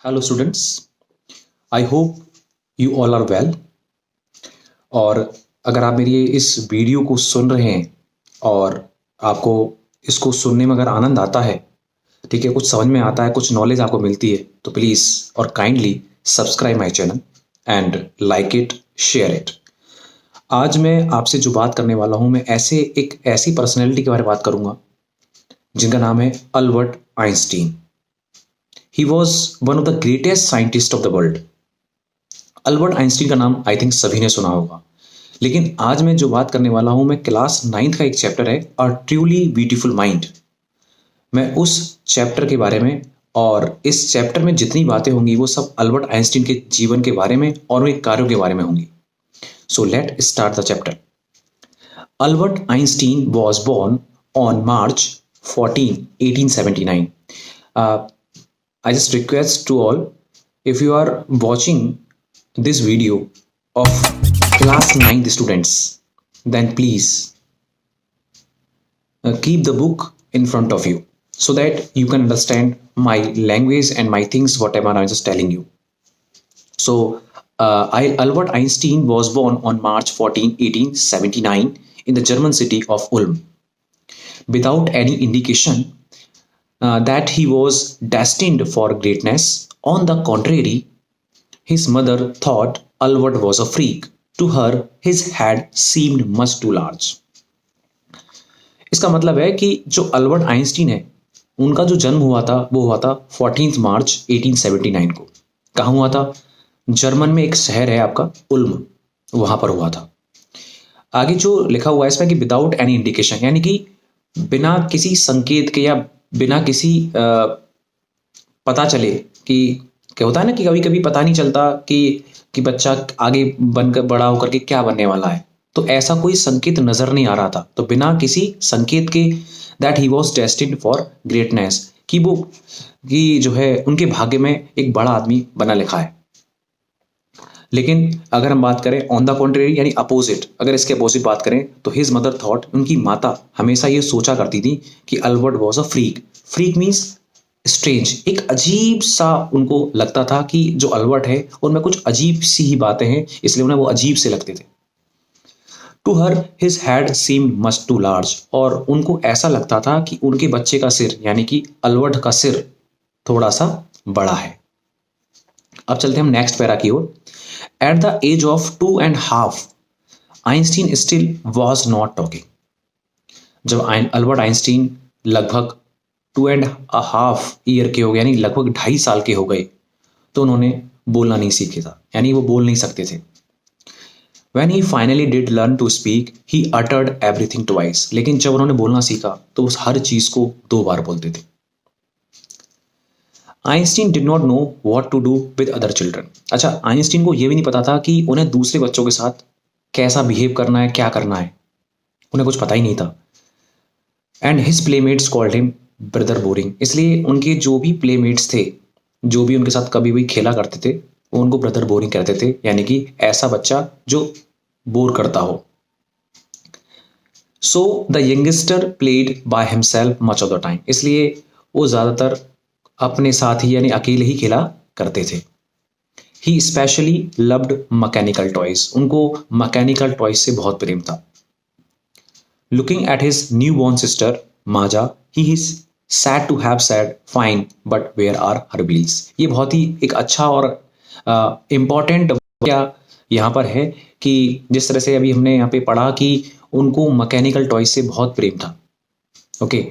Hello students, I hope you all are well. और अगर आप मेरी इस वीडियो को सुन रहे हैं और आपको इसको सुनने में अगर आनंद आता है, ठीक है, कुछ समझ में आता है, कुछ नॉलेज आपको मिलती है, तो प्लीज़ और kindly subscribe my channel and like it, share it. आज मैं आपसे जो बात करने वाला हूँ, मैं एक ऐसी पर्सनैलिटी के बारे में बात करूँगा जिनका नाम है Albert Einstein. He was one of the greatest scientist of the world. Albert Einstein का नाम आई थिंक सभी ने सुना होगा, लेकिन आज मैं जो बात करने वाला हूं, मैं क्लास 9th का एक चैप्टर है अ ट्रूली ब्यूटीफुल माइंड। मैं उस चैप्टर के बारे में और इस चैप्टर में जितनी बातें होंगी वो सब अल्बर्ट आइंस्टीन के जीवन के बारे में और उनके कार्यों के बारे में होंगी। So let start the chapter. Albert Einstein was born on March 14, 1879. I just request to all, if you are watching this video of class 9th students, then please keep the book in front of you so that you can understand my language and my things whatever I'm just telling you. So Albert Einstein was born on March 14, 1879 in the German city of Ulm, without any indication that he was destined for greatness. On the contrary, his mother thought Albert was a freak. To her, his head seemed much too large. इसका मतलब है कि जो Albert Einstein है, उनका जो जन्म हुआ था वो हुआ था 14 मार्च 1879 को। कहाँ हुआ था? जर्मन में एक शहर है आपका उल्म, वहां पर हुआ था। आगे जो लिखा हुआ है इसमें कि विदाउट एनी इंडिकेशन, यानी कि बिना किसी संकेत के या बिना किसी पता चले कि क्या होता है ना कि कभी कभी पता नहीं चलता कि बच्चा आगे बनकर बड़ा होकर के क्या बनने वाला है, तो ऐसा कोई संकेत नजर नहीं आ रहा था। तो बिना किसी संकेत के that he was destined for greatness, कि जो है उनके भाग्य में एक बड़ा आदमी बना लिखा है। लेकिन अगर हम बात करें ऑन द कॉन्ट्रेरी यानी अपोजिट, अगर इसके अपोजिट बात करें तो हिज मदर थॉट, उनकी माता हमेशा ये सोचा करती थी कि Albert was a freak. Freak means strange, एक अजीब सा उनको लगता था कि जो अल्बर्ट है उनमें कुछ अजीब सी ही बातें हैं, इसलिए उन्हें वो अजीब से लगते थे। To her his head seemed much too large, और उनको ऐसा लगता था कि उनके बच्चे का सिर यानी कि अल्बर्ट का सिर थोड़ा सा बड़ा है। अब चलते हम नेक्स्ट पैरा की ओर। At the age of 2.5 Einstein still was not talking. जब अल्बर्ट आइंस्टीन लगभग 2.5 ईयर के हो गए, यानी लगभग 2.5 साल के हो गए, तो उन्होंने बोलना नहीं सीखे था, यानी वो बोल नहीं सकते थे। When he finally did learn to speak, he uttered everything twice. लेकिन जब उन्होंने बोलना सीखा तो उस हर चीज को 2 बार बोलते थे। Einstein did not know what to do with other children. अच्छा, आइंस्टीन को यह भी नहीं पता था कि उन्हें दूसरे बच्चों के साथ कैसा बिहेव करना है, क्या करना है, उन्हें कुछ पता ही नहीं था। And his playmates called him brother boring, इसलिए उनके जो भी प्लेमेट्स थे, जो भी उनके साथ कभी भी खेला करते थे, वो उनको ब्रदर बोरिंग कहते थे, यानी कि ऐसा बच्चा जो बोर करता हो। So the youngster played by himself much of the time, इसलिए वो ज्यादातर अपने साथ ही यानी अकेले ही खेला करते थे। He specially loved mechanical toys, उनको मैकेनिकल टॉयज से बहुत प्रेम था। Looking at his new born sister Maja, he is said to have said fine but where are her wheels. ये बहुत ही एक अच्छा और इम्पॉर्टेंट क्या यहाँ पर है कि जिस तरह से अभी हमने यहाँ पे पढ़ा कि उनको मैकेनिकल टॉयज से बहुत प्रेम था। ओके,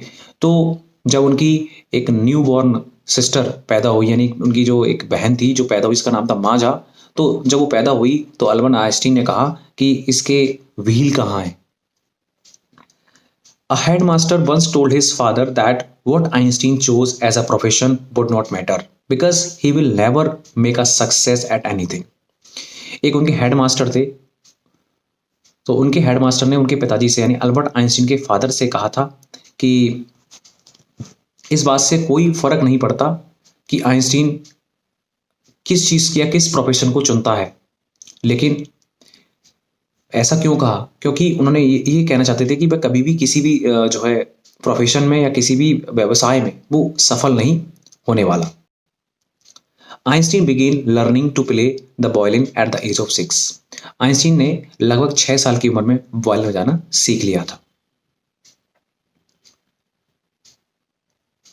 तो जब उनकी एक न्यू बॉर्न सिस्टर पैदा हुई, यानी उनकी जो एक बहन थी जो पैदा हुई, इसका नाम था माजा, तो जब वो पैदा हुई तो अल्बर्ट आइंस्टीन ने कहा कि इसके व्हील कहाँ है। A headmaster once told his father that what Einstein chose as a profession would not matter because he will never make a success at anything. एक उनके हेडमास्टर थे, तो उनके हेडमास्टर ने उनके पिताजी से यानी अल्बर्ट आइंस्टीन के फादर से कहा था कि इस बात से कोई फर्क नहीं पड़ता कि आइंस्टीन किस चीज या किस प्रोफेशन को चुनता है, लेकिन ऐसा क्यों कहा? क्योंकि उन्होंने ये कहना चाहते थे कि वह कभी भी किसी भी जो है प्रोफेशन में या किसी भी व्यवसाय में वो सफल नहीं होने वाला। Einstein began learning to play the violin at the age of 6। Einstein ने लगभग 6 साल की उम्र में वायलिन बजाना सीख लिया था।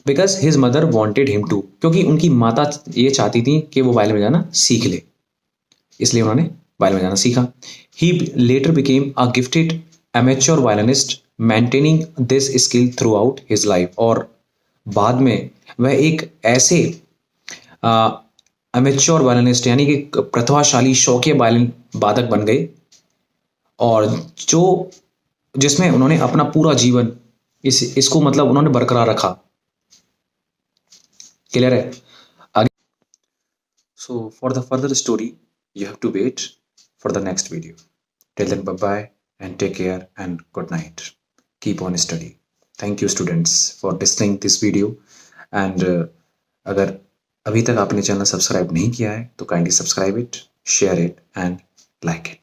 Because his mother wanted him to, क्योंकि उनकी माता ये चाहती थी कि वो वायलिन बजाना सीख ले, इसलिए उन्होंने वायलिन बजाना सीखा। He later became a gifted amateur violinist maintaining this skill throughout his life. और बाद में वह एक ऐसे एमेच्योर वायलिनिस्ट यानी कि प्रतिभाशाली शौकिया वायलिन वादक बन गए, और जो जिसमें उन्होंने अपना पूरा जीवन इसको मतलब उन्होंने बरकरार रखा। क्लियर है? आगे so for the further story you have to wait for the next video. Till then bye bye and take care and good night. Keep on study. Thank you students for listening this video. एंड अगर अभी तक आपने channel subscribe नहीं किया है तो kindly subscribe it, share it and like it.